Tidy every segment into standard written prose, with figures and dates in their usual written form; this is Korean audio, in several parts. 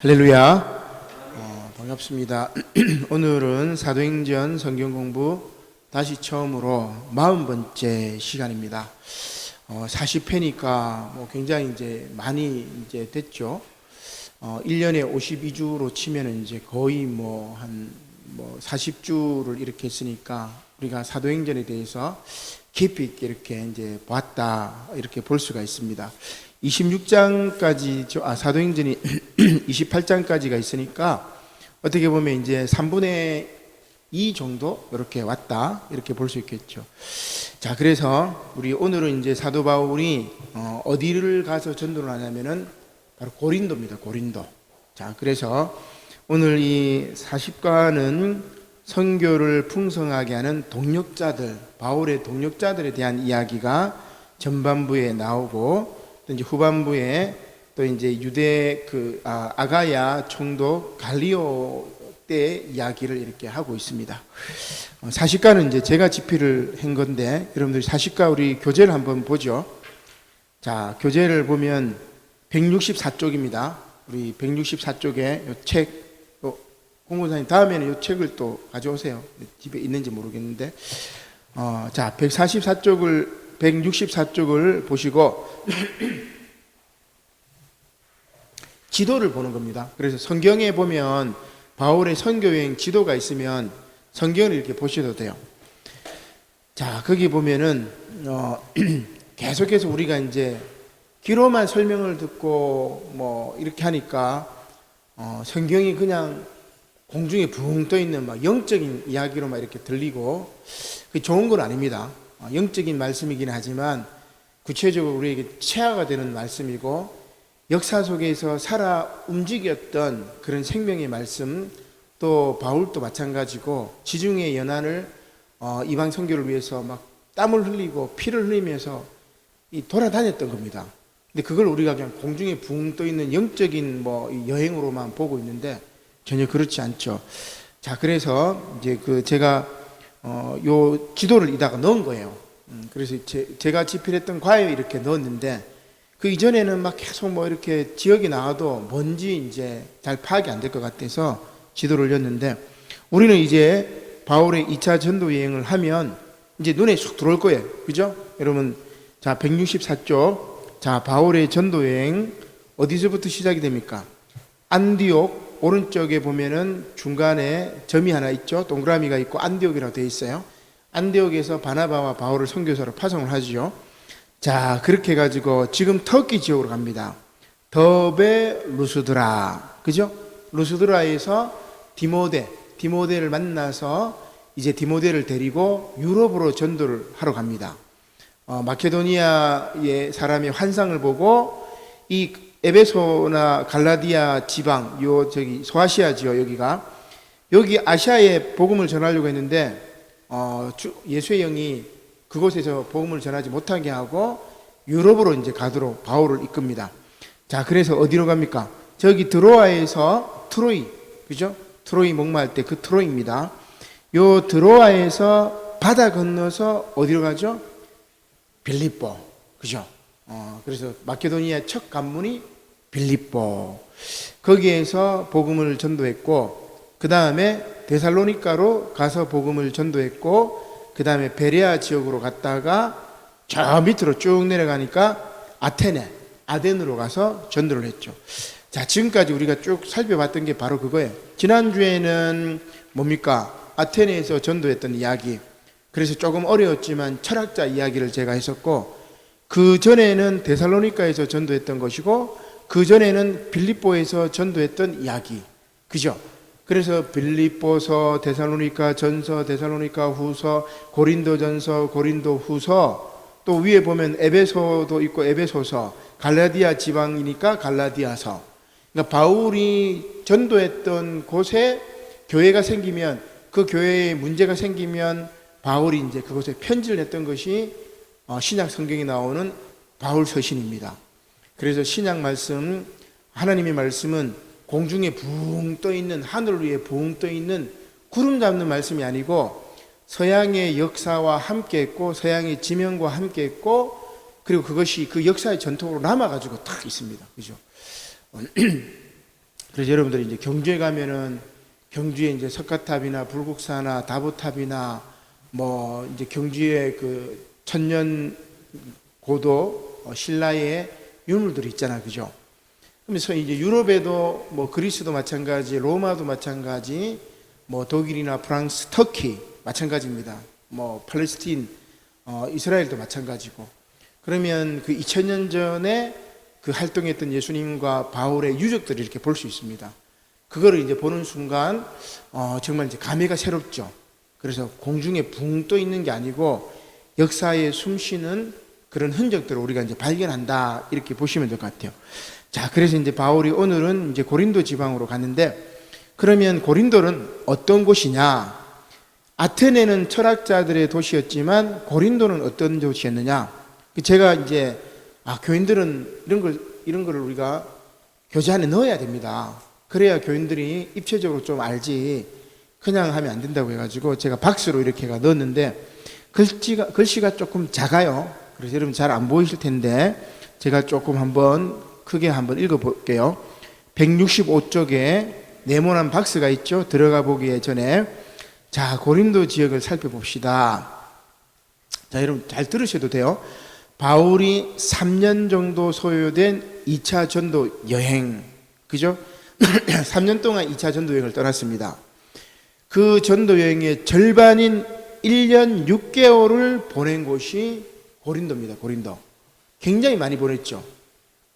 할렐루야. 반갑습니다. 오늘은 사도행전 성경 공부 다시 처음으로 40번째 시간입니다. 40회니까 굉장히 이제 많이 이제 됐죠. 1년에 52주로 치면은 이제 거의 한 40주를 이렇게 했으니까 우리가 사도행전에 대해서 깊이 있게 이렇게 이제 봤다 이렇게 볼 수가 있습니다. 26장까지 사도행전이 28장까지가 있으니까 어떻게 보면 이제 3분의 2 정도 이렇게 왔다 이렇게 볼 수 있겠죠. 자, 그래서 우리 오늘은 이제 사도 바울이 어디를 가서 전도를 하냐면은 바로 고린도입니다. 고린도. 자, 그래서 오늘 이 40과는 선교를 풍성하게 하는 동력자들, 바울의 동력자들에 대한 이야기가 전반부에 나오고, 또 이제 후반부에 또 이제 유대 아가야 총독 갈리오 때 이야기를 이렇게 하고 있습니다. 40과는 이제 제가 집필을 한 건데, 여러분들 40과 우리 교재를 한번 보죠. 자, 교재를 보면 164쪽입니다. 우리 164쪽에 이 책, 공무사님 다음에는 이 책을 또 가져오세요. 집에 있는지 모르겠는데, 자, 164쪽을 보시고 지도를 보는 겁니다. 그래서 성경에 보면 바울의 선교여행 지도가 있으면 성경을 이렇게 보셔도 돼요. 자, 거기 보면은 계속해서 우리가 이제 귀로만 설명을 듣고 이렇게 하니까 성경이 그냥 공중에 붕 떠 있는 영적인 이야기로만 이렇게 들리고, 그게 좋은 건 아닙니다. 영적인 말씀이긴 하지만 구체적으로 우리에게 체화가 되는 말씀이고, 역사 속에서 살아 움직였던 그런 생명의 말씀, 또 바울도 마찬가지고 지중해 연안을 이방 선교를 위해서 막 땀을 흘리고 피를 흘리면서 돌아다녔던 겁니다. 근데 그걸 우리가 그냥 공중에 붕 떠 있는 영적인 여행으로만 보고 있는데 전혀 그렇지 않죠. 자, 그래서 이제 제가 요 지도를 이다가 넣은 거예요. 그래서 제가 집필했던 과에 이렇게 넣었는데, 그 이전에는 계속 이렇게 지역이 나와도 뭔지 이제 잘 파악이 안 될 것 같아서 지도를 넣었는데, 우리는 이제 바울의 2차 전도 여행을 하면 이제 눈에 쑥 들어올 거예요. 그죠? 여러분, 자, 164쪽. 자, 바울의 전도 여행 어디서부터 시작이 됩니까? 안디옥, 오른쪽에 보면은 중간에 점이 하나 있죠. 동그라미가 있고 안디옥이라고 되어 있어요. 안디옥에서 바나바와 바울을 선교사로 파송을 하죠. 자, 그렇게 해가지고 지금 터키 지역으로 갑니다. 더베 루스드라, 그죠? 루스드라에서 디모데를 만나서 이제 디모데를 데리고 유럽으로 전도를 하러 갑니다. 마케도니아의 사람의 환상을 보고 이 에베소나 갈라디아 지방, 소아시아지요, 여기 아시아에 복음을 전하려고 했는데, 예수의 영이 그곳에서 복음을 전하지 못하게 하고 유럽으로 이제 가도록 바울을 이끕니다. 자, 그래서 어디로 갑니까? 저기 드로아에서 트로이, 그죠? 트로이 목마할 때 그 트로이입니다. 요 드로아에서 바다 건너서 어디로 가죠? 빌립보, 그죠? 그래서 마케도니아 첫 관문이 빌립보. 거기에서 복음을 전도했고, 그 다음에 데살로니가로 가서 복음을 전도했고, 그 다음에 베레아 지역으로 갔다가 저 밑으로 쭉 내려가니까 아덴으로 가서 전도를 했죠. 자, 지금까지 우리가 쭉 살펴봤던 게 바로 그거예요. 지난주에는 뭡니까? 아테네에서 전도했던 이야기. 그래서 조금 어려웠지만 철학자 이야기를 제가 했었고, 그 전에는 데살로니가에서 전도했던 것이고, 그 전에는 빌립보에서 전도했던 이야기, 그죠? 그래서 빌립보서, 데살로니가 전서, 데살로니가 후서, 고린도 전서, 고린도 후서, 또 위에 보면 에베소도 있고 에베소서, 갈라디아 지방이니까 갈라디아서. 그러니까 바울이 전도했던 곳에 교회가 생기면, 그 교회에 문제가 생기면 바울이 이제 그곳에 편지를 냈던 것이 신약 성경에 나오는 바울 서신입니다. 그래서 신약 말씀, 하나님의 말씀은 공중에 붕 떠 있는, 하늘 위에 붕 떠 있는 구름 잡는 말씀이 아니고 서양의 역사와 함께 했고 서양의 지명과 함께 했고, 그리고 그것이 그 역사의 전통으로 남아가지고 딱 있습니다. 그죠? 그래서 여러분들이 이제 경주에 가면은 경주에 이제 석가탑이나 불국사나 다보탑이나 뭐 이제 경주에 그 천년 고도 신라의 유물들이 있잖아, 그죠? 그래서 이제 유럽에도 뭐 그리스도 마찬가지, 로마도 마찬가지, 뭐 독일이나 프랑스, 터키 마찬가지입니다. 뭐 팔레스틴, 이스라엘도 마찬가지고. 그러면 그 2000년 전에 그 활동했던 예수님과 바울의 유적들을 이렇게 볼 수 있습니다. 그거를 이제 보는 순간 정말 이제 감회가 새롭죠. 그래서 공중에 붕 떠 있는 게 아니고 역사에 숨쉬는 그런 흔적들을 우리가 이제 발견한다, 이렇게 보시면 될 것 같아요. 자, 그래서 이제 바울이 오늘은 이제 고린도 지방으로 갔는데, 그러면 고린도는 어떤 곳이냐? 아테네는 철학자들의 도시였지만 고린도는 어떤 도시였느냐? 제가 이제 교인들은 이런 거를 우리가 교재 안에 넣어야 됩니다. 그래야 교인들이 입체적으로 좀 알지, 그냥 하면 안 된다고 해가지고 제가 박스로 이렇게 넣었는데, 글씨가 조금 작아요. 그래서 여러분 잘 안 보이실 텐데 제가 조금 크게 한번 읽어볼게요. 165쪽에 네모난 박스가 있죠. 들어가 보기 전에 자, 고린도 지역을 살펴봅시다. 자, 여러분 잘 들으셔도 돼요. 바울이 3년 정도 소요된 2차 전도 여행, 그죠? 3년 동안 2차 전도 여행을 떠났습니다. 그 전도 여행의 절반인 1년 6개월을 보낸 곳이 고린도입니다. 고린도. 굉장히 많이 보냈죠.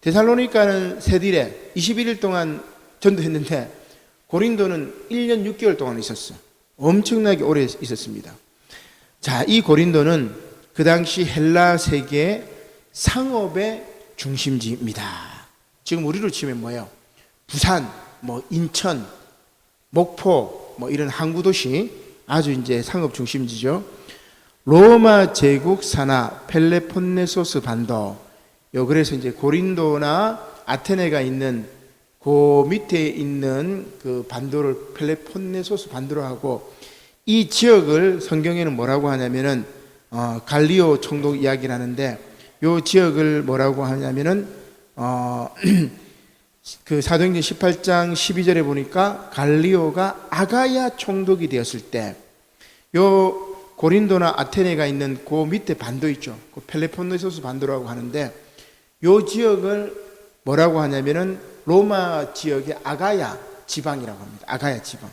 데살로니가는 세딜에 21일 동안 전도했는데 고린도는 1년 6개월 동안 있었어. 엄청나게 오래 있었습니다. 자, 이 고린도는 그 당시 헬라 세계의 상업의 중심지입니다. 지금 우리로 치면 뭐예요? 부산, 뭐 인천, 목포, 뭐 이런 항구 도시, 아주 이제 상업 중심지죠. 로마 제국 산하 펠레폰네소스 반도. 그래서 이제 고린도나 아테네가 있는 그 밑에 있는 그 반도를 펠레폰네소스 반도로 하고, 이 지역을 성경에는 뭐라고 하냐면은 갈리오 총독 이야기를 하는데, 이 지역을 뭐라고 하냐면은 그 사도행전 18장 12절에 보니까 갈리오가 아가야 총독이 되었을 때, 요 고린도나 아테네가 있는 그 밑에 반도 있죠. 그 펠레폰네소스 반도라고 하는데, 요 지역을 뭐라고 하냐면은 로마 지역의 아가야 지방이라고 합니다. 아가야 지방.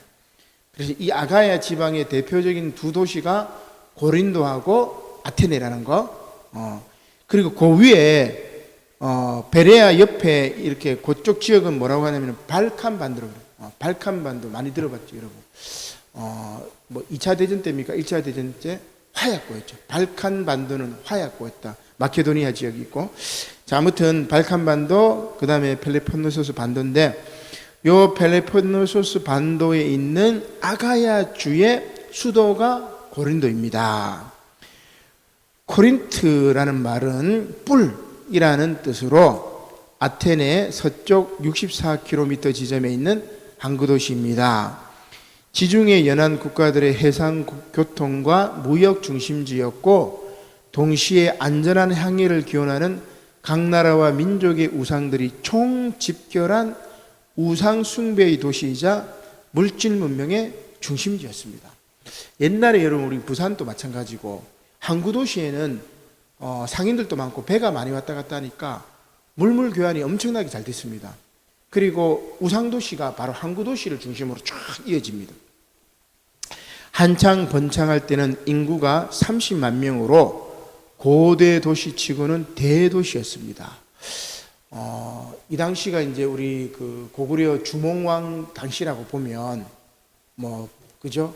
그래서 이 아가야 지방의 대표적인 두 도시가 고린도하고 아테네라는 거. 그리고 그 위에 베레아 옆에 이렇게 그쪽 지역은 뭐라고 하냐면 발칸 반도로 그래요. 발칸 반도 많이 들어봤죠, 여러분. 뭐 2차 대전 때입니까? 1차 대전 때 화약고였죠. 발칸 반도는 화약고였다. 마케도니아 지역이 있고. 자, 아무튼 발칸 반도, 그 다음에 펠레폰네소스 반도인데, 요 펠레폰네소스 반도에 있는 아가야 주의 수도가 고린도입니다. 코린트라는 말은 뿔이라는 뜻으로 아테네 서쪽 64km 지점에 있는 항구 도시입니다. 지중해 연안 국가들의 해상 교통과 무역 중심지였고, 동시에 안전한 항해를 기원하는 각 나라와 민족의 우상들이 총집결한 우상 숭배의 도시이자 물질 문명의 중심지였습니다. 옛날에 여러분 우리 부산도 마찬가지고, 항구 도시에는 상인들도 많고 배가 많이 왔다 갔다 하니까 물물 교환이 엄청나게 잘 됐습니다. 그리고 우상도시가 바로 항구도시를 중심으로 쫙 이어집니다. 한창 번창할 때는 인구가 30만 명으로 고대 도시치고는 대도시였습니다. 이 당시가 이제 우리 그 고구려 주몽왕 당시라고 보면 그죠?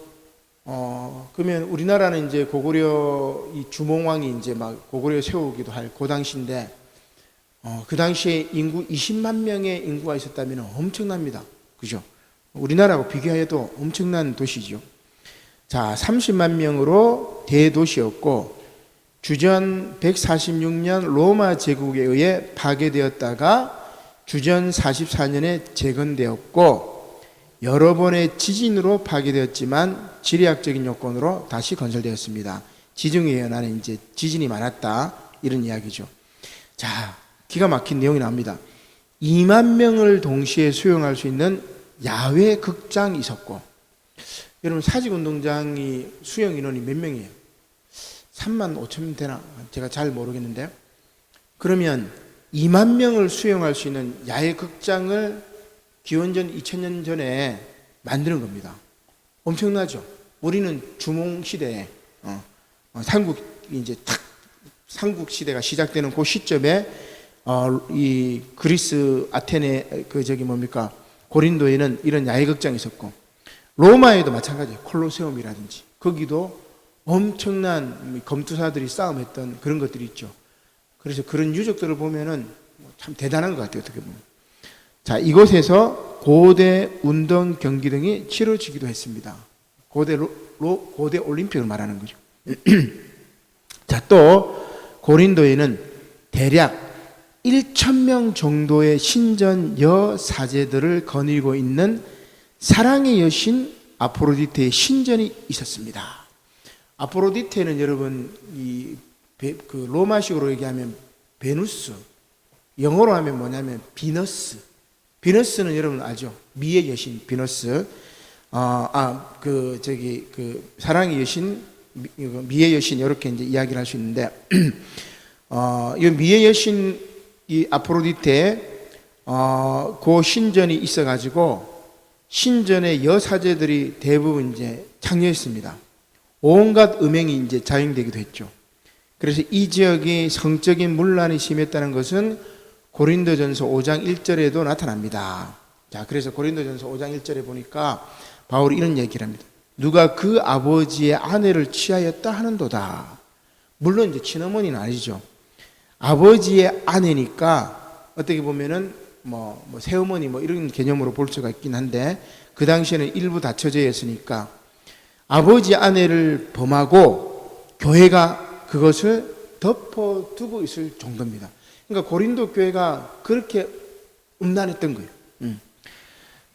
그러면 우리나라는 이제 고구려 이 주몽왕이 이제 막 고구려 세우기도 할 그 당시인데, 그 당시에 인구 20만 명의 인구가 있었다면 엄청납니다. 그죠? 우리나라하고 비교해도 엄청난 도시죠. 자, 30만 명으로 대도시였고, 주전 146년 로마 제국에 의해 파괴되었다가 주전 44년에 재건되었고, 여러 번의 지진으로 파괴되었지만 지리학적인 요건으로 다시 건설되었습니다. 지중해 연안에 이제 지진이 많았다, 이런 이야기죠. 자, 기가 막힌 내용이 나옵니다. 2만 명을 동시에 수용할 수 있는 야외 극장이 있었고, 여러분 사직운동장이 수용 인원이 몇 명이에요? 3만 5천 명 되나? 제가 잘 모르겠는데, 그러면 2만 명을 수용할 수 있는 야외 극장을 기원전 2000년 전에 만드는 겁니다. 엄청나죠? 우리는 주몽 시대에 삼국 이제 탁 삼국 시대가 시작되는 그 시점에 이 그리스 아테네 고린도에는 이런 야외 극장이 있었고, 로마에도 마찬가지예요. 콜로세움이라든지 거기도 엄청난 검투사들이 싸움했던 그런 것들이 있죠. 그래서 그런 유적들을 보면은 참 대단한 것 같아요. 어떻게 보면. 자, 이곳에서 고대 운동 경기 등이 치러지기도 했습니다. 고대 올림픽을 말하는 거죠. 자, 또 고린도에는 대략 1,000명 정도의 신전 여사제들을 거느리고 있는 사랑의 여신 아프로디테의 신전이 있었습니다. 아프로디테는 여러분 그 로마식으로 얘기하면 베누스, 영어로 하면 뭐냐면 비너스. 비너스는 여러분 알죠? 미의 여신 비너스. 사랑의 여신, 미의 여신 이렇게 이제 이야기를 할 수 있는데, 이 미의 여신 이 아프로디테 그 신전이 있어가지고 신전의 여사제들이 대부분 이제 창녀였습니다. 온갖 음행이 이제 자행되기도 했죠. 그래서 이 지역이 성적인 문란이 심했다는 것은 고린도전서 5장 1절에도 나타납니다. 자, 그래서 고린도전서 5장 1절에 보니까 바울이 이런 얘기를 합니다. 누가 그 아버지의 아내를 취하였다 하는도다. 물론 이제 친어머니는 아니죠. 아버지의 아내니까 어떻게 보면은 새어머니 이런 개념으로 볼 수가 있긴 한데, 그 당시에는 일부 다처제였으니까 아버지 아내를 범하고 교회가 그것을 덮어두고 있을 정도입니다. 그러니까 고린도 교회가 그렇게 음란했던 거예요.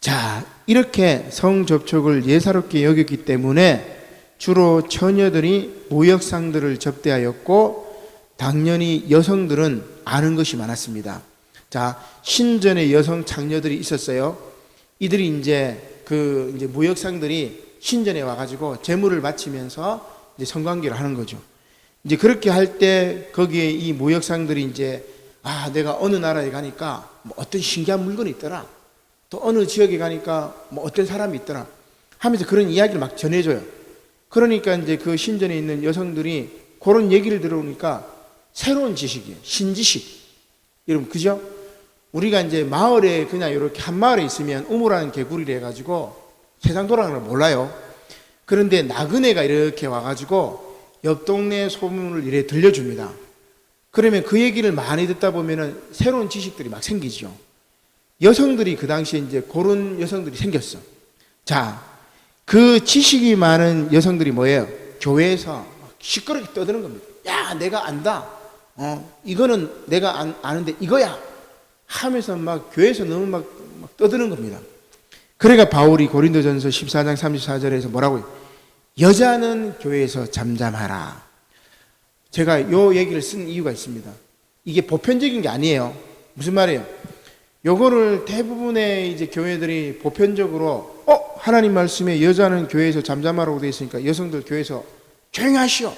자, 이렇게 성접촉을 예사롭게 여겼기 때문에 주로 처녀들이 무역상들을 접대하였고, 당연히 여성들은 아는 것이 많았습니다. 자, 신전에 여성 장녀들이 있었어요. 이들이 이제 무역상들이 신전에 와가지고 제물을 바치면서 이제 성관계를 하는 거죠. 이제 그렇게 할 때 거기에 이 무역상들이 이제 내가 어느 나라에 가니까 어떤 신기한 물건이 있더라. 또 어느 지역에 가니까 어떤 사람이 있더라 하면서 그런 이야기를 막 전해줘요. 그러니까 이제 그 신전에 있는 여성들이 그런 얘기를 들어오니까 새로운 지식이에요. 신지식. 여러분, 그죠? 우리가 이제 마을에 그냥 이렇게 한 마을에 있으면 우물하는 개구리를 해가지고 세상 돌아가는 걸 몰라요. 그런데 나그네가 이렇게 와가지고 옆 동네 소문을 이래 들려줍니다. 그러면 그 얘기를 많이 듣다 보면은 새로운 지식들이 막 생기죠. 여성들이 그 당시에 이제 그런 여성들이 생겼어. 자, 그 지식이 많은 여성들이 뭐예요? 교회에서 시끄럽게 떠드는 겁니다. 야, 내가 안다. 이거는 내가 아는데 이거야. 하면서 막 교회에서 너무 막 떠드는 겁니다. 그러니까 바울이 고린도전서 14장 34절에서 뭐라고 해요? 여자는 교회에서 잠잠하라. 제가 요 얘기를 쓴 이유가 있습니다. 이게 보편적인 게 아니에요. 무슨 말이에요? 요거를 대부분의 이제 교회들이 보편적으로 하나님 말씀에 여자는 교회에서 잠잠하라고 되어 있으니까 여성들 교회에서 조용히 하시오.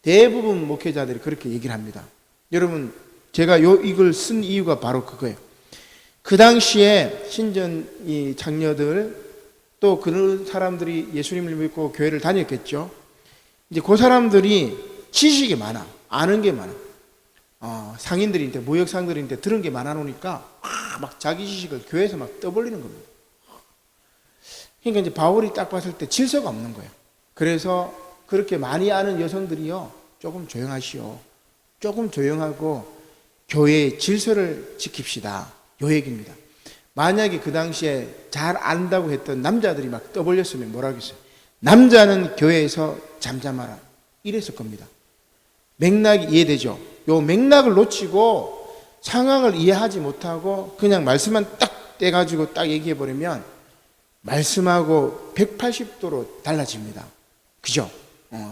대부분 목회자들이 그렇게 얘기를 합니다. 여러분, 제가 이걸 쓴 이유가 바로 그거예요. 그 당시에 신전 이 장녀들 또 그런 사람들이 예수님을 믿고 교회를 다녔겠죠. 이제 그 사람들이 지식이 많아, 아는 게 많아. 상인들인데 무역상들인데 들은 게 많아 놓으니까 막 자기 지식을 교회에서 막 떠벌리는 겁니다. 그러니까 이제 바울이 딱 봤을 때 질서가 없는 거예요. 그래서 그렇게 많이 아는 여성들이요, 조금 조용하시오. 조금 조용하고 교회의 질서를 지킵시다. 요 얘기입니다. 만약에 그 당시에 잘 안다고 했던 남자들이 막 떠벌렸으면 뭐라 하겠어요? 남자는 교회에서 잠잠하라. 이랬을 겁니다. 맥락이 이해되죠? 요 맥락을 놓치고 상황을 이해하지 못하고 그냥 말씀만 딱 떼가지고 딱 얘기해버리면 말씀하고 180도로 달라집니다. 그죠?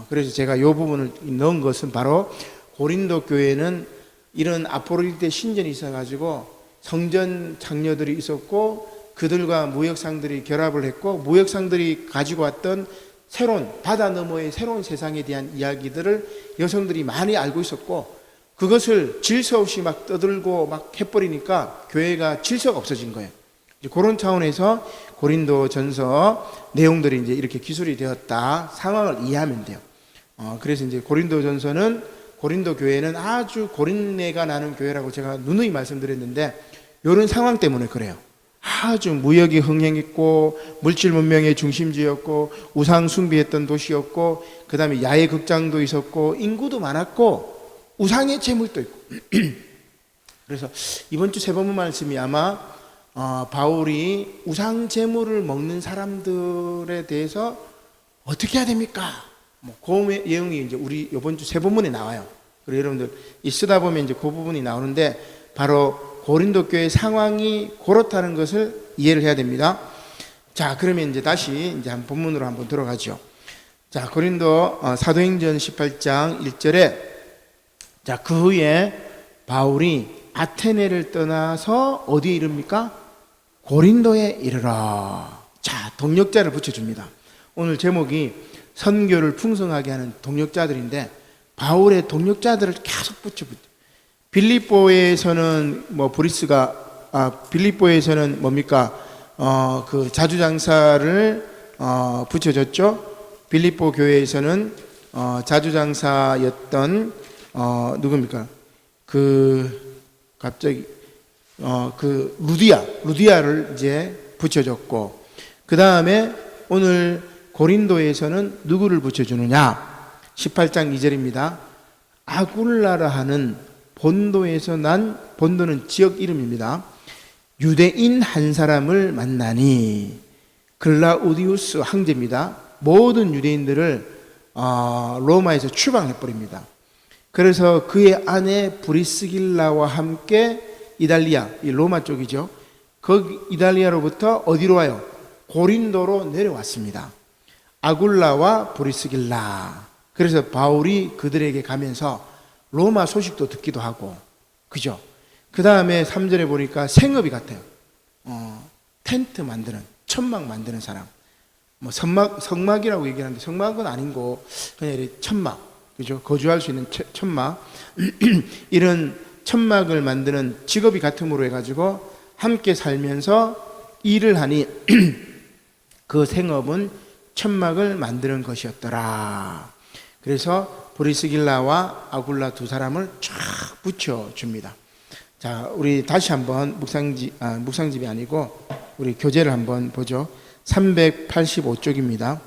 그래서 제가 요 부분을 넣은 것은 바로 고린도 교회는 이런 아포로디테 신전이 있어가지고 성전 장녀들이 있었고 그들과 무역상들이 결합을 했고 무역상들이 가지고 왔던 새로운 바다 너머의 새로운 세상에 대한 이야기들을 여성들이 많이 알고 있었고 그것을 질서 없이 막 떠들고 막 해버리니까 교회가 질서가 없어진 거예요. 이제 그런 차원에서 고린도 전서 내용들이 이제 이렇게 기술이 되었다 상황을 이해하면 돼요. 그래서 이제 고린도 전서는 고린도 교회는 아주 고린내가 나는 교회라고 제가 누누이 말씀드렸는데 이런 상황 때문에 그래요. 아주 무역이 흥행했고 물질 문명의 중심지였고 우상 숭배했던 도시였고 그 다음에 야외 극장도 있었고 인구도 많았고 우상의 재물도 있고 그래서 이번 주 세번문 말씀이 아마 바울이 우상 재물을 먹는 사람들에 대해서 어떻게 해야 됩니까? 그 내용이 이제 우리 이번 주 세번문에 나와요. 그리고 여러분들 쓰다 보면 이제 그 부분이 나오는데 바로 고린도 교회 상황이 그렇다는 것을 이해를 해야 됩니다. 자, 그러면 이제 다시 이제 한 본문으로 한번 들어가죠. 자, 고린도 사도행전 18장 1절에 자, 그 후에 바울이 아테네를 떠나서 어디에 이릅니까? 고린도에 이르러. 자, 동력자를 붙여줍니다. 오늘 제목이 선교를 풍성하게 하는 동력자들인데 바울의 동력자들을 계속 붙여붙여. 빌립보에서는 빌립보에서는 뭡니까? 그 자주장사를 붙여줬죠. 빌립보 교회에서는 자주장사였던 누굽니까? 갑자기 루디아를 이제 붙여줬고 그 다음에 오늘 고린도에서는 누구를 붙여주느냐? 18장 2절입니다. 아굴라라 하는 본도는 지역 이름입니다. 유대인 한 사람을 만나니 글라우디우스 황제입니다. 모든 유대인들을 로마에서 추방해버립니다. 그래서 그의 아내 브리스길라와 함께 이달리아, 이 로마 쪽이죠. 그 이달리아로부터 어디로 와요? 고린도로 내려왔습니다. 아굴라와 브리스길라. 그래서 바울이 그들에게 가면서 로마 소식도 듣기도 하고, 그죠? 그 다음에 3절에 보니까 생업이 같아요. 텐트 만드는, 천막 만드는 사람. 성막이라고 얘기하는데 성막은 아니고 그냥 이렇게 천막, 그죠? 거주할 수 있는 천막. 이런 천막을 만드는 직업이 같음으로 해가지고 함께 살면서 일을 하니 그 생업은 천막을 만드는 것이었더라. 그래서 브리스길라와 아굴라 두 사람을 쫙 붙여줍니다. 자, 우리 다시 한번 묵상집이 아니고 우리 교재를 한번 보죠. 385쪽입니다.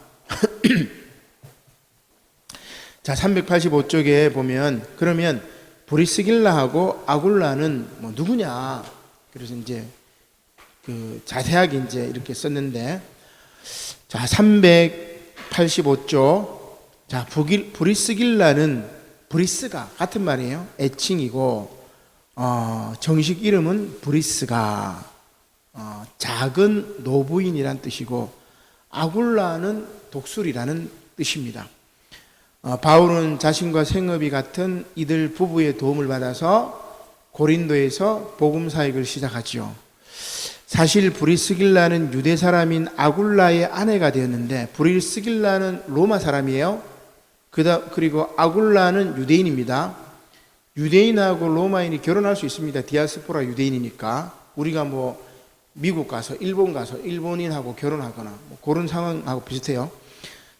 자, 385쪽에 보면 그러면 브리스길라하고 아굴라는 누구냐? 그래서 이제 자세하게 이제 이렇게 썼는데 자, 385쪽 자, 브리스길라는 브리스가 같은 말이에요. 애칭이고 정식 이름은 브리스가 작은 노부인이란 뜻이고 아굴라는 독수리라는 뜻입니다. 바울은 자신과 생업이 같은 이들 부부의 도움을 받아서 고린도에서 복음 사역을 시작하지요. 사실 브리스길라는 유대 사람인 아굴라의 아내가 되었는데 브리스길라는 로마 사람이에요. 그리고 아굴라는 유대인입니다. 유대인하고 로마인이 결혼할 수 있습니다. 디아스포라 유대인이니까. 우리가 미국 가서 일본 가서 일본인하고 결혼하거나 그런 상황하고 비슷해요.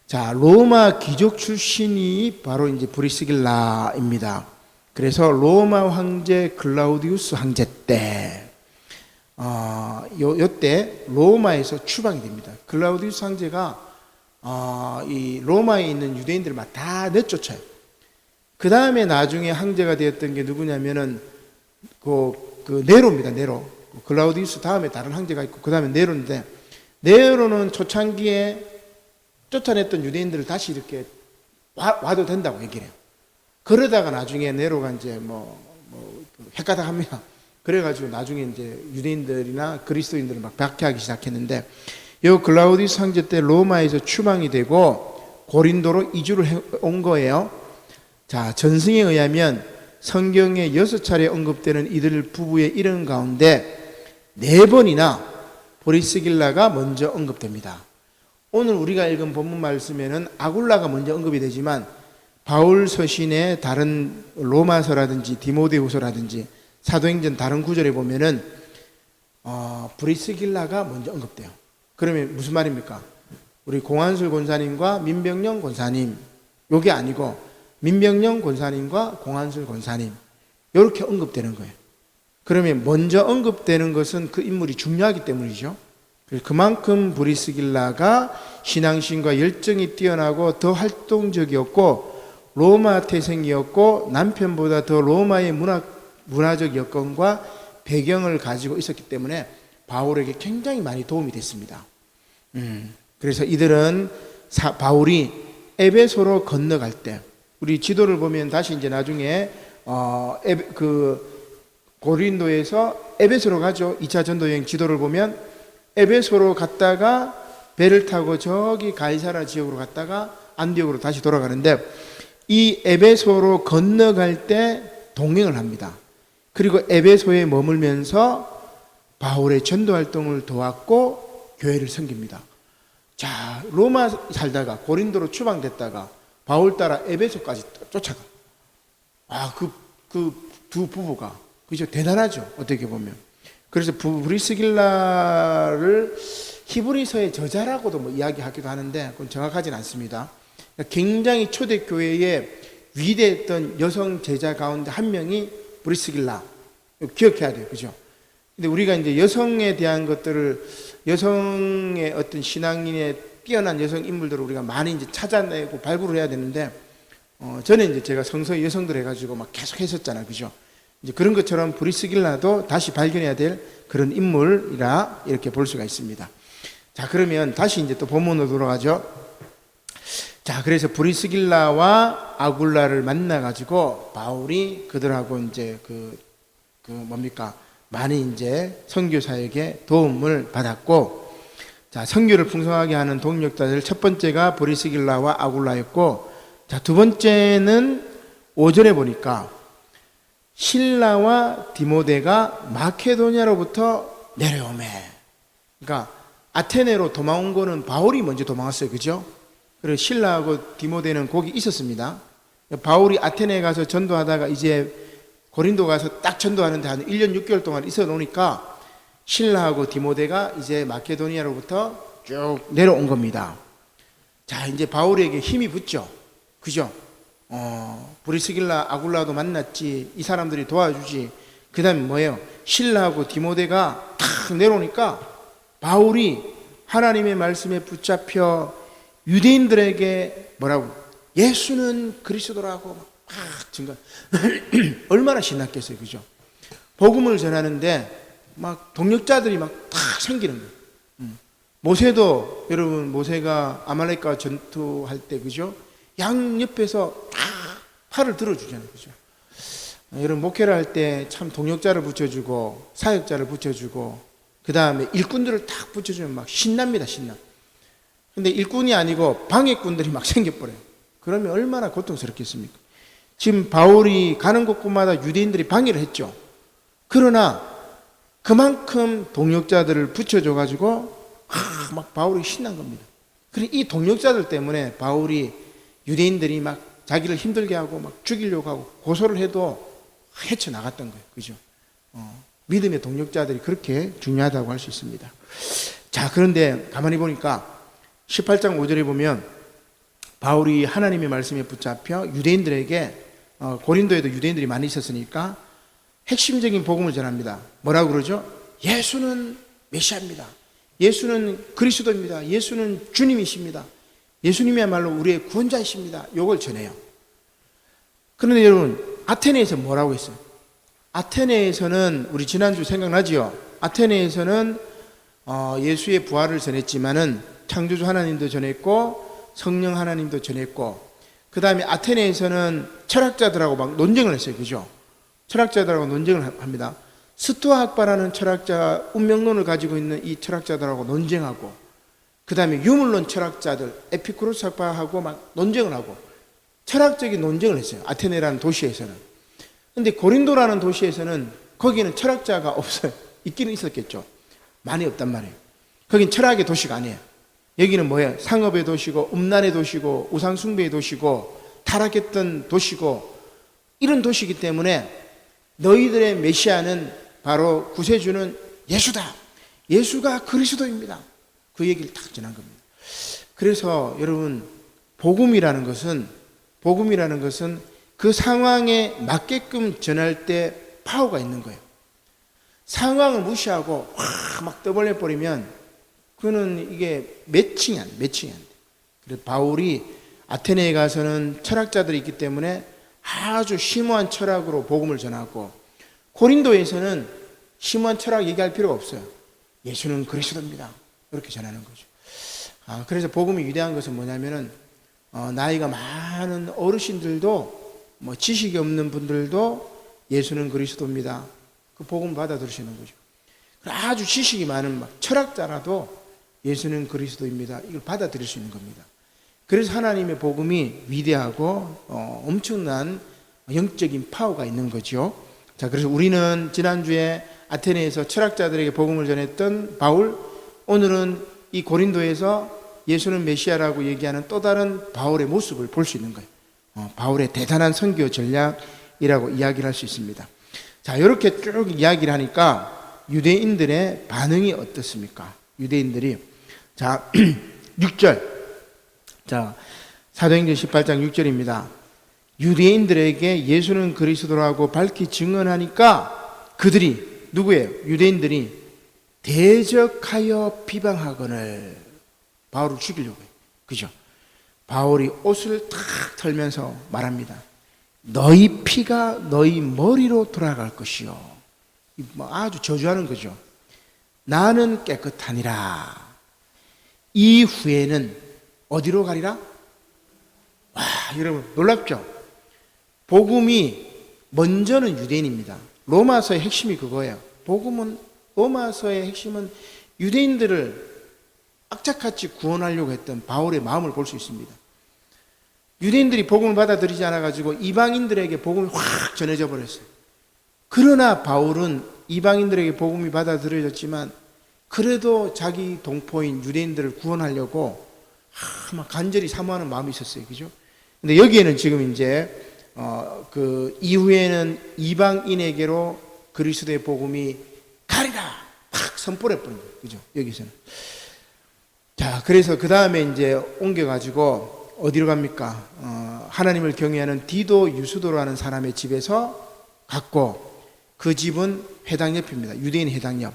자, 로마 귀족 출신이 바로 이제 브리스길라입니다. 그래서 로마 황제 글라우디우스 황제 때 요때 로마에서 추방이 됩니다. 글라우디우스 황제가 이 로마에 있는 유대인들을 막 다 내쫓아요. 그 다음에 나중에 황제가 되었던 게 누구냐면은 그 네로입니다. 네로. 글라우디우스 다음에 다른 황제가 있고 그 다음에 네로인데 네로는 초창기에 쫓아냈던 유대인들을 다시 이렇게 와도 된다고 얘기를 해요. 그러다가 나중에 네로가 이제 헷가닥 합니다. 그래가지고 나중에 이제 유대인들이나 그리스도인들을 막 박해하기 시작했는데 이 글라우디우스 황제 때 로마에서 추방이 되고 고린도로 이주를 온 거예요. 자, 전승에 의하면 성경에 6차례 언급되는 이들 부부의 이름 가운데 4번이나 브리스길라가 먼저 언급됩니다. 오늘 우리가 읽은 본문 말씀에는 아굴라가 먼저 언급이 되지만 바울 서신의 다른 로마서라든지 디모데후서라든지 사도행전 다른 구절에 보면은 브리스길라가 먼저 언급돼요. 그러면 무슨 말입니까? 우리 공한술 권사님과 민병영 권사님, 요게 아니고 민병영 권사님과 공한술 권사님, 이렇게 언급되는 거예요. 그러면 먼저 언급되는 것은 그 인물이 중요하기 때문이죠. 그만큼 브리스길라가 신앙심과 열정이 뛰어나고 더 활동적이었고 로마 태생이었고 남편보다 더 로마의 문화적 여건과 배경을 가지고 있었기 때문에 바울에게 굉장히 많이 도움이 됐습니다. 그래서 이들은 바울이 에베소로 건너갈 때, 우리 지도를 보면 다시 이제 나중에 고린도에서 에베소로 가죠. 2차 전도 여행 지도를 보면 에베소로 갔다가 배를 타고 저기 가이사라 지역으로 갔다가 안디옥으로 다시 돌아가는데, 이 에베소로 건너갈 때 동행을 합니다. 그리고 에베소에 머물면서 바울의 전도 활동을 도왔고 교회를 섬깁니다. 자, 로마 살다가 고린도로 추방됐다가 바울 따라 에베소까지 쫓아가. 그 두 부부가, 그죠? 대단하죠, 어떻게 보면. 그래서 브리스길라를 히브리서의 저자라고도 뭐 이야기하기도 하는데 그건 정확하지는 않습니다. 굉장히 초대교회의 위대했던 여성 제자 가운데 한 명이 브리스길라. 기억해야 돼요, 그죠? 근데 우리가 이제 여성에 대한 것들을, 여성의 어떤 신앙인의 뛰어난 여성 인물들을 우리가 많이 이제 찾아내고 발굴을 해야 되는데, 전에 이제 제가 성서 여성들 해가지고 막 계속 했었잖아요, 그죠? 이제 그런 것처럼 브리스길라도 다시 발견해야 될 그런 인물이라 이렇게 볼 수가 있습니다. 자, 그러면 다시 이제 또 본문으로 돌아가죠. 자, 그래서 브리스길라와 아굴라를 만나가지고 바울이 그들하고 이제 많이 이제 선교 사역에 도움을 받았고, 자, 선교를 풍성하게 하는 동력자들 첫 번째가 브리스길라와 아굴라였고, 자, 두 번째는 5절에 보니까 실라와 디모데가 마케도니아로부터 내려오매. 그러니까 아테네로 도망온 거는 바울이 먼저 도망왔어요, 그죠? 그리고 실라하고 디모데는 거기 있었습니다. 바울이 아테네에 가서 전도하다가 이제 고린도 가서 딱 전도하는데 한 1년 6개월 동안 있어 놓으니까 실라하고 디모데가 이제 마케도니아로부터 쭉 내려온 겁니다. 자, 이제 바울에게 힘이 붙죠, 그죠? 브리스길라 아굴라도 만났지, 이 사람들이 도와주지. 그 다음에 뭐예요? 실라하고 디모데가 탁 내려오니까 바울이 하나님의 말씀에 붙잡혀 유대인들에게 뭐라고? 예수는 그리스도라고 막 증거. 얼마나 신났겠어요, 그죠? 복음을 전하는데 막 동력자들이 막 탁 생기는 거예요. 모세도, 여러분, 모세가 아말렉과 전투할 때, 그죠? 양 옆에서 다 팔을 들어주잖아요, 그죠? 여러분, 목회를 할 때 참 동역자를 붙여주고 사역자를 붙여주고 그 다음에 일꾼들을 딱 붙여주면 막 신납니다, 신나. 근데 일꾼이 아니고 방해꾼들이 막 생겨버려요. 그러면 얼마나 고통스럽겠습니까? 지금 바울이 가는 곳곳마다 유대인들이 방해를 했죠. 그러나 그만큼 동역자들을 붙여줘가지고 막 바울이 신난 겁니다. 그리고 이 동역자들 때문에 바울이, 유대인들이 막 자기를 힘들게 하고 막 죽이려고 하고 고소를 해도 헤쳐나갔던 거예요, 그죠? 믿음의 동역자들이 그렇게 중요하다고 할 수 있습니다. 자, 그런데 가만히 보니까 18장 5절에 보면 바울이 하나님의 말씀에 붙잡혀 유대인들에게, 고린도에도 유대인들이 많이 있었으니까 핵심적인 복음을 전합니다. 뭐라고 그러죠? 예수는 메시아입니다. 예수는 그리스도입니다. 예수는 주님이십니다. 예수님이야말로 우리의 구원자이십니다. 이걸 전해요. 그런데 여러분, 아테네에서 뭐라고 했어요? 아테네에서는, 우리 지난주 생각나지요? 아테네에서는 예수의 부활을 전했지만은 창조주 하나님도 전했고 성령 하나님도 전했고, 그 다음에 아테네에서는 철학자들하고 막 논쟁을 했어요, 그죠? 철학자들하고 논쟁을 합니다. 스토아 학파라는 철학자, 운명론을 가지고 있는 이 철학자들하고 논쟁하고, 그 다음에 유물론 철학자들, 에피쿠로스 학파하고 막 논쟁을 하고 철학적인 논쟁을 했어요, 아테네라는 도시에서는. 근데 고린도라는 도시에서는 거기는 철학자가 없어요. 있기는 있었겠죠. 많이 없단 말이에요. 거긴 철학의 도시가 아니에요. 여기는 뭐예요? 상업의 도시고 음란의 도시고 우상숭배의 도시고 타락했던 도시고 이런 도시이기 때문에 너희들의 메시아는 바로 구세주는 예수다. 예수가 그리스도입니다. 그 얘기를 딱 전한 겁니다. 그래서 여러분 복음이라는 것은 그 상황에 맞게끔 전할 때 파워가 있는 거예요. 상황을 무시하고 막 떠벌려 버리면 그거는 이게 매칭이 안 돼. 그래서 바울이 아테네에 가서는 철학자들이 있기 때문에 아주 심오한 철학으로 복음을 전하고 고린도에서는 심오한 철학 얘기할 필요가 없어요. 예수는 그리스도입니다. 이렇게 전하는 거죠. 그래서 복음이 위대한 것은 뭐냐면은 나이가 많은 어르신들도 뭐 지식이 없는 분들도 예수는 그리스도입니다. 그 복음 받아들이시는 거죠. 아주 지식이 많은 막 철학자라도 예수는 그리스도입니다. 이걸 받아들일 수 있는 겁니다. 그래서 하나님의 복음이 위대하고 엄청난 영적인 파워가 있는 거죠. 자, 그래서 우리는 지난주에 아테네에서 철학자들에게 복음을 전했던 바울, 오늘은 이 고린도에서 예수는 메시아라고 얘기하는 또 다른 바울의 모습을 볼 수 있는 거예요. 바울의 대단한 선교 전략이라고 이야기를 할 수 있습니다. 자, 이렇게 쭉 이야기를 하니까 유대인들의 반응이 어떻습니까? 유대인들이 자 6절 자 사도행전 18장 6절입니다. 유대인들에게 예수는 그리스도라고 밝히 증언하니까 그들이 누구예요? 유대인들이 대적하여 비방하거늘 바울을 죽이려고 해요. 그죠? 바울이 옷을 탁 털면서 말합니다. 너희 피가 너희 머리로 돌아갈 것이요. 아주 저주하는 거죠. 나는 깨끗하니라. 이후에는 어디로 가리라? 와, 여러분 놀랍죠? 복음이 먼저는 유대인입니다. 로마서의 핵심이 그거예요. 복음은 로마서의 핵심은 유대인들을 악착같이 구원하려고 했던 바울의 마음을 볼 수 있습니다. 유대인들이 복음을 받아들이지 않아가지고 이방인들에게 복음이 확 전해져 버렸어요. 그러나 바울은 이방인들에게 복음이 받아들여졌지만 그래도 자기 동포인 유대인들을 구원하려고 막 간절히 사모하는 마음이 있었어요. 그죠? 근데 여기에는 지금 이제 그 이후에는 이방인에게로 그리스도의 복음이 가리라 탁 선포해 버린 거예요. 그죠? 여기서는. 자, 그래서 그 다음에 이제 옮겨가지고 어디로 갑니까? 하나님을 경외하는 디도 유수도라는 사람의 집에서 갔고 그 집은 회당 옆입니다. 유대인 회당 옆.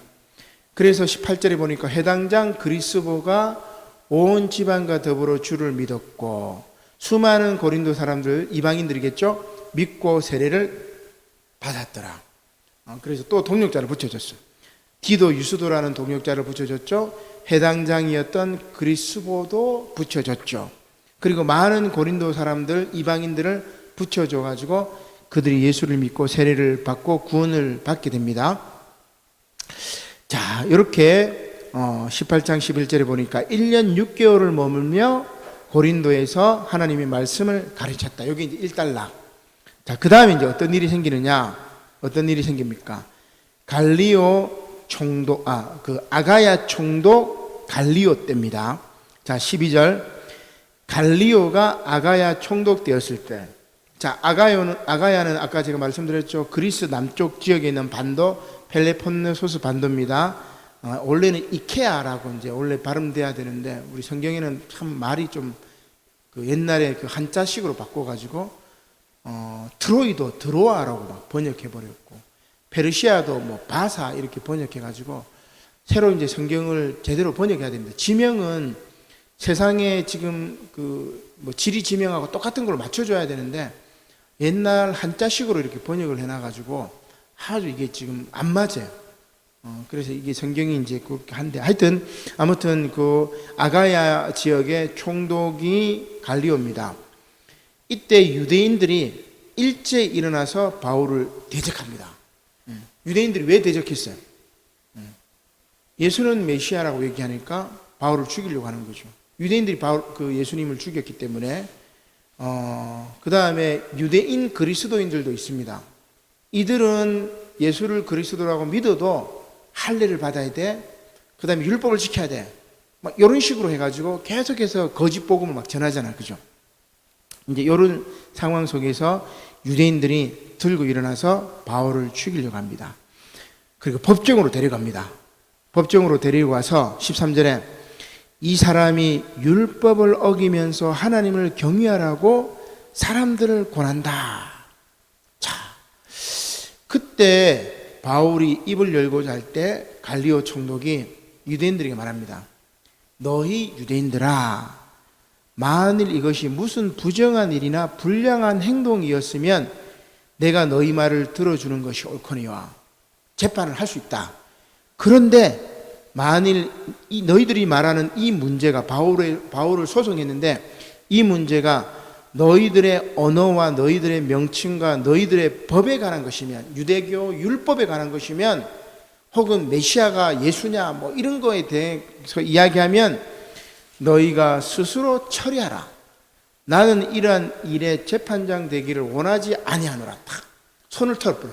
그래서 18절에 보니까 회당장 그리스보가 온 지방과 더불어 주를 믿었고 수많은 고린도 사람들 이방인들이겠죠? 믿고 세례를 받았더라. 그래서 또 동력자를 붙여줬어요. 디도 유수도라는 동력자를 붙여줬죠. 회당장이었던 그리스보도 붙여줬죠. 그리고 많은 고린도 사람들 이방인들을 붙여줘가지고 그들이 예수를 믿고 세례를 받고 구원을 받게 됩니다. 자, 이렇게 18장 11절에 보니까 1년 6개월을 머물며 고린도에서 하나님의 말씀을 가르쳤다. 여기 이제 1달락. 자, 그 다음에 이제 어떤 일이 생기느냐? 어떤 일이 생깁니까? 갈리오 총독, 아가야 총독 갈리오 때입니다. 자, 12절. 갈리오가 아가야 총독 되었을 때, 자, 아가야는 아까 제가 말씀드렸죠. 그리스 남쪽 지역에 있는 반도, 펠레폰네소스 반도입니다. 원래는 이케아라고 이제 원래 발음돼야 되는데, 우리 성경에는 참 말이 좀 그 옛날에 그 한자식으로 바꿔가지고, 트로이도 드로아라고 막 번역해버렸고, 페르시아도 뭐 바사 이렇게 번역해가지고, 새로 이제 성경을 제대로 번역해야 됩니다. 지명은 세상에 지금 그 뭐 지리 지명하고 똑같은 걸로 맞춰줘야 되는데, 옛날 한자식으로 이렇게 번역을 해놔가지고 아주 이게 지금 안 맞아요. 그래서 이게 성경이 이제 그렇게 한데, 하여튼 아무튼 그 아가야 지역의 총독이 갈리오입니다. 이때 유대인들이 일제 일어나서 바울을 대적합니다. 유대인들이 왜 대적했어요? 예수는 메시아라고 얘기하니까 바울을 죽이려고 하는 거죠. 유대인들이 그 예수님을 죽였기 때문에 그 다음에 유대인 그리스도인들도 있습니다. 이들은 예수를 그리스도라고 믿어도 할례를 받아야 돼. 그 다음에 율법을 지켜야 돼. 막 이런 식으로 해가지고 계속해서 거짓 복음을 막 전하잖아. 그죠? 이제 이런 상황 속에서 유대인들이 들고 일어나서 바울을 죽이려고 합니다. 그리고 법정으로 데려갑니다. 법정으로 데리고 와서 13절에 이 사람이 율법을 어기면서 하나님을 경외하라고 사람들을 권한다. 자, 그때 바울이 입을 열고자 할 때 갈리오 총독이 유대인들에게 말합니다. 너희 유대인들아, 만일 이것이 무슨 부정한 일이나 불량한 행동이었으면 내가 너희 말을 들어주는 것이 옳거니와 재판을 할 수 있다. 그런데 만일 너희들이 말하는 이 문제가 바울을 소송했는데 이 문제가 너희들의 언어와 너희들의 명칭과 너희들의 법에 관한 것이면, 유대교 율법에 관한 것이면, 혹은 메시아가 예수냐 뭐 이런 거에 대해서 이야기하면 너희가 스스로 처리하라. 나는 이러한 일에 재판장 되기를 원하지 아니하노라. 탁 손을 털어버려.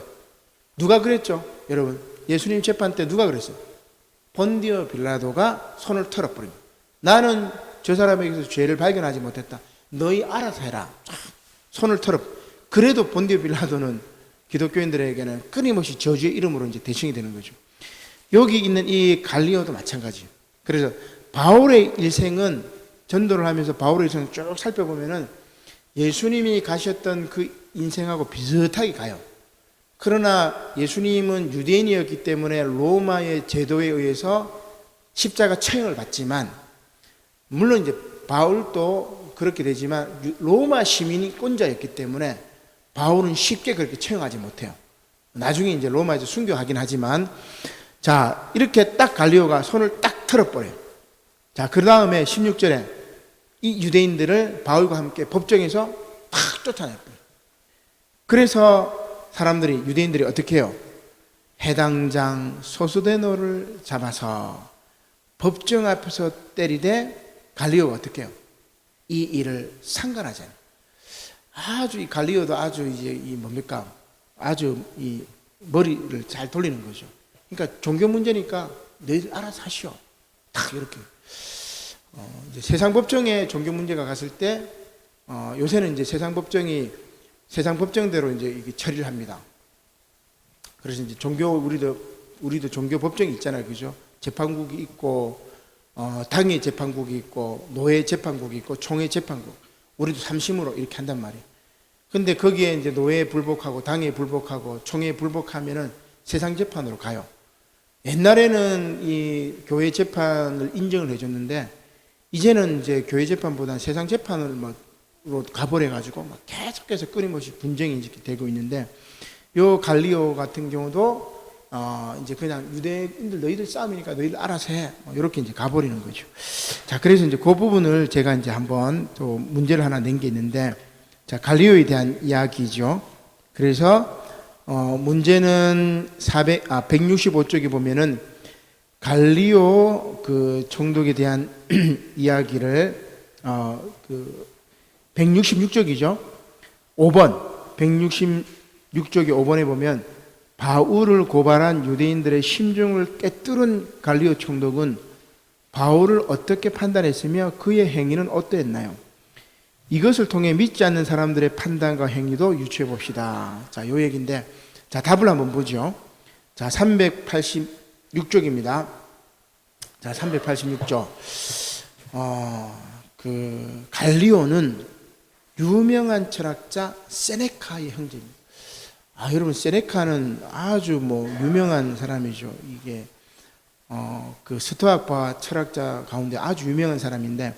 누가 그랬죠? 여러분, 예수님 재판 때 누가 그랬어요? 본디오 빌라도가 손을 털어버립니다. 나는 저 사람에게서 죄를 발견하지 못했다. 너희 알아서 해라. 손을 털어. 그래도 본디오 빌라도는 기독교인들에게는 끊임없이 저주의 이름으로 이제 대칭이 되는 거죠. 여기 있는 이 갈리오도 마찬가지예요. 그래서 바울의 일생은, 전도를 하면서 바울의 일생을 쭉 살펴보면은 예수님이 가셨던 그 인생하고 비슷하게 가요. 그러나 예수님은 유대인이었기 때문에 로마의 제도에 의해서 십자가 처형을 받지만, 물론 이제 바울도 그렇게 되지만 로마 시민이 꼰자였기 때문에 바울은 쉽게 그렇게 처형하지 못해요. 나중에 이제 로마에서 순교하긴 하지만, 자, 이렇게 딱 갈리오가 손을 딱 털어버려요. 자, 그 다음에 16절에 이 유대인들을 바울과 함께 법정에서 탁 쫓아냈어요. 그래서 사람들이, 유대인들이 어떻게 해요? 해당장 소수데노를 잡아서 법정 앞에서 때리되 갈리오가 어떻게 해요? 이 일을 상관하지 않아요. 아주 이 갈리오도 아주 이제 이 뭡니까? 아주 이 머리를 잘 돌리는 거죠. 그러니까 종교 문제니까 너희들 알아서 하시오. 딱 이렇게. 이제 세상 법정에 종교 문제가 갔을 때, 요새는 이제 세상 법정대로 이제 이게 처리를 합니다. 그래서 이제 우리도 종교 법정이 있잖아요. 그죠? 재판국이 있고, 당의 재판국이 있고, 노예 재판국이 있고, 총회 재판국. 우리도 삼심으로 이렇게 한단 말이에요. 근데 거기에 이제 노예에 불복하고, 당에 불복하고, 총회에 불복하면은 세상 재판으로 가요. 옛날에는 이 교회 재판을 인정을 해줬는데, 이제는 이제 교회 재판보다는 세상 재판으로 가버려가지고 막 계속해서 끊임없이 분쟁이 이렇게 되고 있는데, 요 갈리오 같은 경우도 이제 그냥 유대인들 너희들 싸움이니까 너희들 알아서 해. 이렇게 이제 가버리는 거죠. 자, 그래서 이제 그 부분을 제가 이제 한번 또 문제를 하나 낸 게 있는데, 자, 갈리오에 대한 이야기죠. 그래서 문제는 165쪽에 보면은 갈리오 그 총독에 대한 이야기를 166쪽이죠. 5번 166쪽의 5번에 보면 바울을 고발한 유대인들의 심중을 꿰뚫은 갈리오 총독은 바울을 어떻게 판단했으며 그의 행위는 어떠했나요? 이것을 통해 믿지 않는 사람들의 판단과 행위도 유추해 봅시다. 자, 요 얘기인데, 자, 답을 한번 보죠. 자, 386쪽입니다. 자, 386쪽. 갈리오는 유명한 철학자 세네카의 형제입니다. 여러분, 세네카는 아주 유명한 사람이죠. 이게, 그 스토아파 철학자 가운데 아주 유명한 사람인데,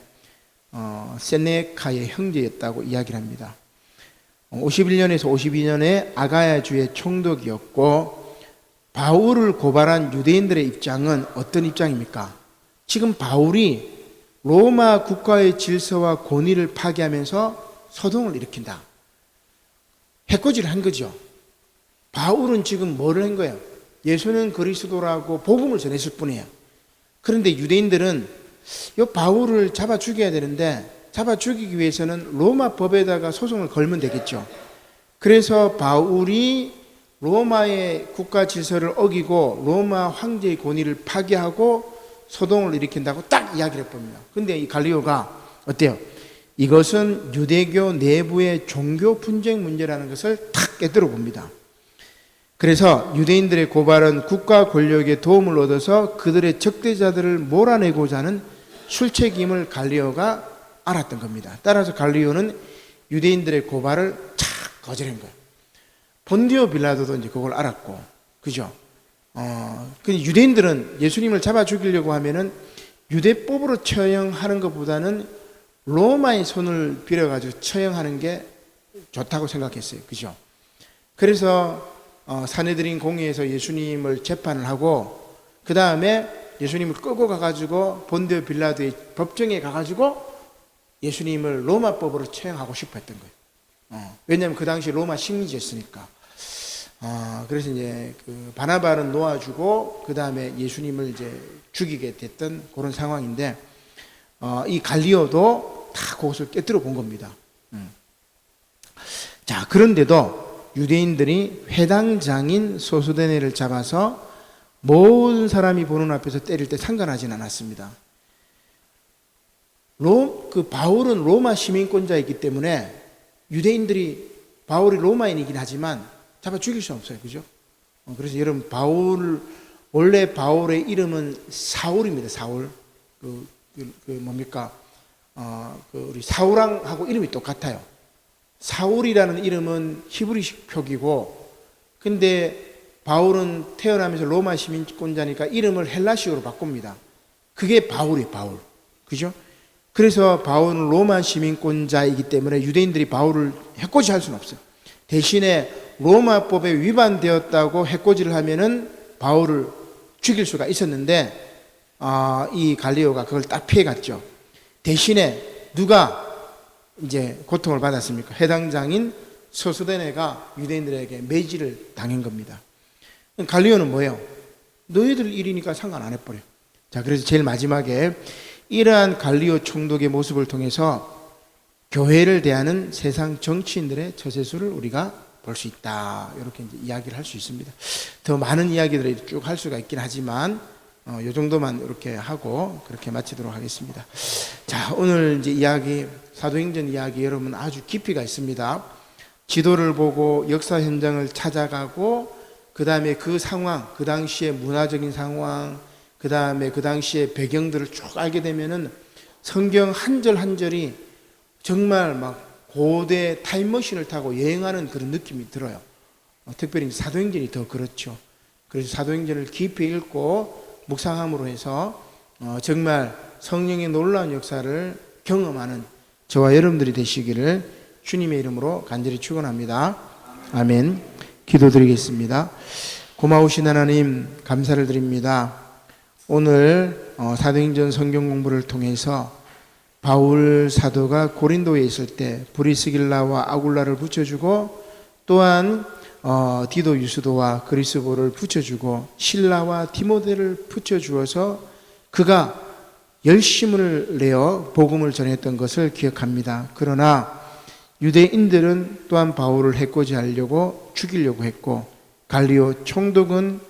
세네카의 형제였다고 이야기를 합니다. 51년에서 52년에 아가야주의 총독이었고, 바울을 고발한 유대인들의 입장은 어떤 입장입니까? 지금 바울이 로마 국가의 질서와 권위를 파괴하면서 소동을 일으킨다. 해코지를 한 거죠. 바울은 지금 뭐를 한 거예요? 예수는 그리스도라고 복음을 전했을 뿐이에요. 그런데 유대인들은 이 바울을 잡아 죽여야 되는데, 잡아 죽이기 위해서는 로마 법에다가 소송을 걸면 되겠죠. 그래서 바울이 로마의 국가 질서를 어기고 로마 황제의 권위를 파괴하고 소동을 일으킨다고 딱 이야기를 해봅니다. 근데 이 갈리오가 어때요? 이것은 유대교 내부의 종교 분쟁 문제라는 것을 탁 깨뜨려 봅니다. 그래서 유대인들의 고발은 국가 권력의 도움을 얻어서 그들의 적대자들을 몰아내고자 하는 출책임을 갈리오가 알았던 겁니다. 따라서 갈리오는 유대인들의 고발을 착 거절한 거예요. 본디오 빌라도도 이제 그걸 알았고, 그죠? 근데 유대인들은 예수님을 잡아 죽이려고 하면은 유대법으로 처형하는 것보다는 로마의 손을 빌어가지고 처형하는 게 좋다고 생각했어요. 그죠? 그래서 사내들인 공회에서 예수님을 재판을 하고 그 다음에 예수님을 끌고 가가지고 본디오 빌라도의 법정에 가가지고 예수님을 로마법으로 처형하고 싶어 했던 거예요. 왜냐하면 그 당시 로마 식민지였으니까. 그래서 이제 그 바나바는 놓아주고 그 다음에 예수님을 이제 죽이게 됐던 그런 상황인데, 이 갈리오도 다 그것을 깨뜨려 본 겁니다. 자, 그런데도 유대인들이 회당장인 소수데네를 잡아서 모든 사람이 보는 앞에서 때릴 때 상관하진 않았습니다. 바울은 로마 시민권자이기 때문에 유대인들이 바울이 로마인이긴 하지만 잡아 죽일 수 없어요. 그죠? 그래서 여러분, 원래 바울의 이름은 사울입니다. 사울. 우리 사울왕하고 이름이 똑같아요. 사울이라는 이름은 히브리식 표기고, 근데 바울은 태어나면서 로마 시민권자니까 이름을 헬라식으로 바꿉니다. 그게 바울이에요, 바울. 그죠? 그래서 바울은 로마 시민권자이기 때문에 유대인들이 바울을 해코지할 수는 없어요. 대신에 로마법에 위반되었다고 해코지를 하면은 바울을 죽일 수가 있었는데, 이 갈리오가 그걸 딱 피해갔죠. 대신에 누가 이제 고통을 받았습니까? 해당장인 소수데네가 유대인들에게 매질을 당한 겁니다. 갈리오는 뭐예요? 너희들 일이니까 상관 안 해버려. 자, 그래서 제일 마지막에 이러한 갈리오 총독의 모습을 통해서 교회를 대하는 세상 정치인들의 처세술을 우리가 볼 수 있다. 이렇게 이제 이야기를 할 수 있습니다. 더 많은 이야기들을 쭉 할 수가 있긴 하지만 이 정도만 이렇게 하고 그렇게 마치도록 하겠습니다. 자, 오늘 이제 이야기, 사도행전 이야기 여러분 아주 깊이가 있습니다. 지도를 보고 역사 현장을 찾아가고 그 다음에 그 상황, 그 당시의 문화적인 상황, 그 다음에 그 당시의 배경들을 쭉 알게 되면은 성경 한 절 한 절이 정말 막 고대 타임머신을 타고 여행하는 그런 느낌이 들어요. 특별히 사도행전이 더 그렇죠. 그래서 사도행전을 깊이 읽고 묵상함으로 해서 정말 성령의 놀라운 역사를 경험하는 저와 여러분들이 되시기를 주님의 이름으로 간절히 축원합니다. 아멘. 기도드리겠습니다. 고마우신 하나님, 감사를 드립니다. 오늘 사도행전 성경 공부를 통해서 바울 사도가 고린도에 있을 때 브리스길라와 아굴라를 붙여주고, 또한 디도 유스도와 그리스도를 붙여주고 실라와 디모데를 붙여주어서 그가 열심을 내어 복음을 전했던 것을 기억합니다. 그러나 유대인들은 또한 바울을 해코지하려고 죽이려고 했고, 갈리오 총독은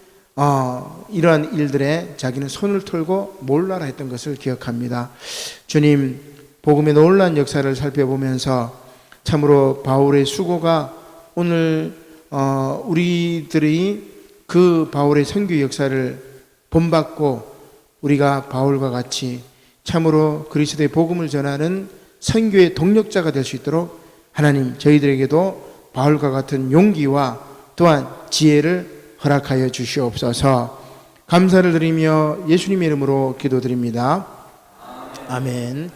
이러한 일들에 자기는 손을 털고 몰라라 했던 것을 기억합니다. 주님, 복음의 놀라운 역사를 살펴보면서 참으로 바울의 수고가 오늘 우리들이 그 바울의 선교 역사를 본받고 우리가 바울과 같이 참으로 그리스도의 복음을 전하는 선교의 동력자가 될 수 있도록 하나님, 저희들에게도 바울과 같은 용기와 또한 지혜를 허락하여 주시옵소서. 감사를 드리며 예수님의 이름으로 기도드립니다. 아멘.